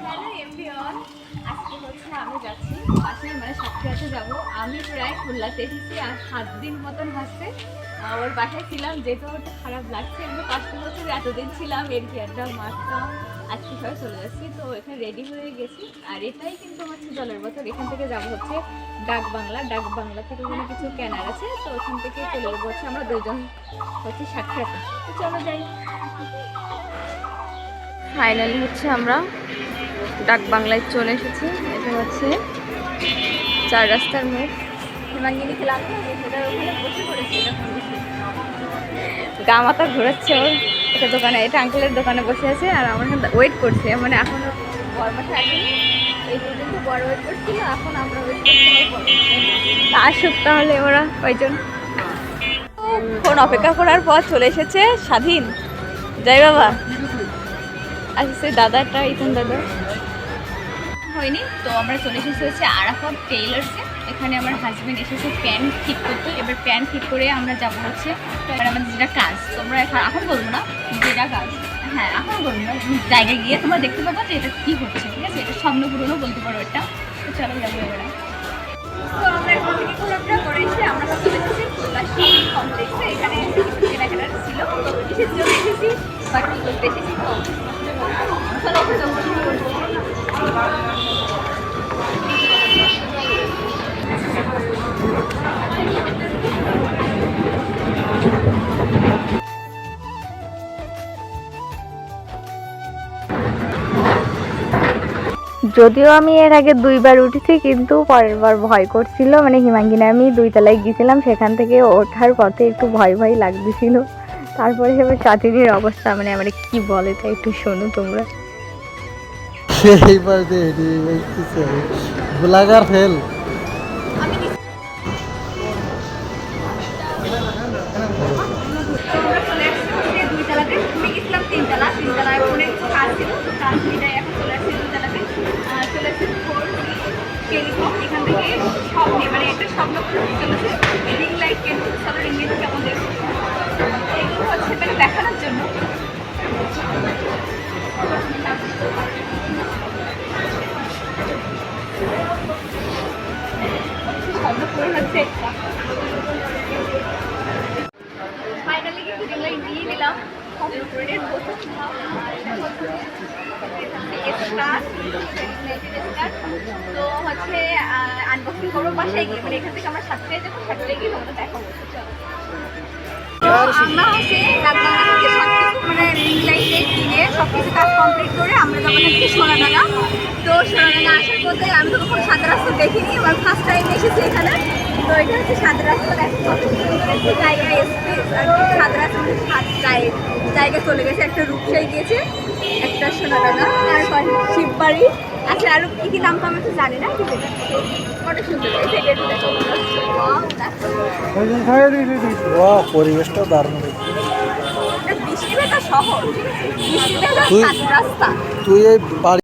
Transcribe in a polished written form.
Hello everyone, আজকে হচ্ছে আমি যাচ্ছি পাশে মানে সাতক্ষীরাতে যাব। আমি প্রায় খুলনাতে এসেছি আর 7 দিন মতন হচ্ছে ওর বাসায় ছিলাম, যেহেতু একটু খারাপ লাগছে। এগুলো কষ্ট হচ্ছে যে এতদিন ছিলাম, এর কি একটা মারতাম, আজকে সবাই চলে যাচ্ছি। তো এখানে রেডি হয়ে গেছি আর এটাই কিন্তু হচ্ছে জলের বোতল। এখান থেকে যাবো হচ্ছে ডাক বাংলা থেকে কোনো কিছু কেনার আছে, তো ওখান থেকে চলে যাবো হচ্ছে আমরা দুজন হচ্ছে সাতক্ষীরাতে। তো চলো যাই। ফাইনালি হচ্ছে আমরা ডাক বাংলায় চলে এসেছি। এটা হচ্ছে 4 রাস্তার মোড়। হেমাঙ্গিনী খেলাম ওখানে বসে পড়েছি, গা মাথা ঘোরাচ্ছে ওর। এটা দোকানে, এটা আঙ্কেলের দোকানে বসে আছে আর আমার এখানে ওয়েট করছে। মানে এখনও বড় মাসে আসেনি, এই দুদিন বড় ওয়েট করছিল, এখন আমরা ওয়েট করছি আসুক তাহলে ওরা কয়জন। ফোন অপেক্ষা করার পর চলে এসেছে স্বাধীন। জয় বাবা। আসছে দাদাটা, ইথন দাদা হয়নি। তো আমরা চলে এসেছি হচ্ছে আরাফাত টেইলার্সে। এখানে আমার হাজব্যান্ড এসেছে প্যান্ট ঠিক করতে। এবার প্যান্ট ঠিক করে আমরা যাবো হচ্ছে এবার আমাদের যেটা কাজ, তোমরা এখন বলবো না যেটা কাজ, হ্যাঁ এখন বলবো না, জায়গায় গিয়ে তোমরা দেখতে পাবো যে এটা কী হচ্ছে, ঠিক আছে? এটা স্বপ্ন পুরনো বলতে পারো এটা। তো চলো যাবো এবারে। তো আমরা এখান থেকে ঘোরাফেরা করে এসে আমরা চলে এসেছি খুলনা শপিং কমপ্লেক্সে। এখানে কেনাকাটার ছিল, তো কিসের জন্য এসেছি বা কী করতে এসেছি তো যদিও আমি এর আগে 2বার উঠেছি, কিন্তু পরের বার ভয় করছিল। মানে হিমাঙ্গিনা আমি 2 তলায় গিয়েছিলাম, সেখান থেকে ওঠার পথে একটু ভয় ভয় লাগতেছিল। তারপরে এবার স্বাধীনের অবস্থা, মানে আমার কি বলে তা একটু শোনো তোমরা। এইবার যে ব্লাগার ফেল তিনতলায় ফোনের কিছু কাজ ছিল, তো কাজ মিটাই এখন চলে আসছে দুতলাতে। চলে আসছে টেলিকম। এখান থেকে সব নিয়ে মানে একটা স্বপ্ন চলেছে রিং লাইট কেন্দ্র। চলো রিং লাইট কেমন দেখো, এগুলো হচ্ছে মানে দেখানোর জন্য। স্বপ্ন পূরণ হচ্ছে একটা। ফাইনালি কিন্তু রিং লাইট দিয়ে দিলাম। তো হচ্ছে আনবক্সিং করবো বাসায় গিয়ে, মানে এখান থেকে আমরা সাতটায় যাবো, সাতটায় গিয়ে তোমাদের দেখাবো। তো আমরা হচ্ছে মানে রিং লাইটে কিনে সব কিছু কাজ কমপ্লিট করে আমরা যাবো হচ্ছে সোনাডাঙ্গা। তো সোনাডাঙ্গা আসার পথে আমি তো কখনো সাদা রাস্তা দেখিনি, এবার ফার্স্ট টাইম এসেছি এখানে। তো এটা হচ্ছে সাদা রাস্তা, দেখো কত সুন্দর একটি জায়গায় স্পেস আর সাদা রাস্তা জায়গা চলে গেছে। একটা রূপসাই গিয়েছে, একটা সোনাডাঙ্গা, তারপর শিববাড়ি আছে, আরো কি কি নাম তো আমি তো জানি না, ঠিক আছে? কত সুন্দর পরিবেশটা দারুণ। বৃষ্টি ভেজা শহর, ঠিক আছে? বৃষ্টি ভেজা রাস্তা। তুই এই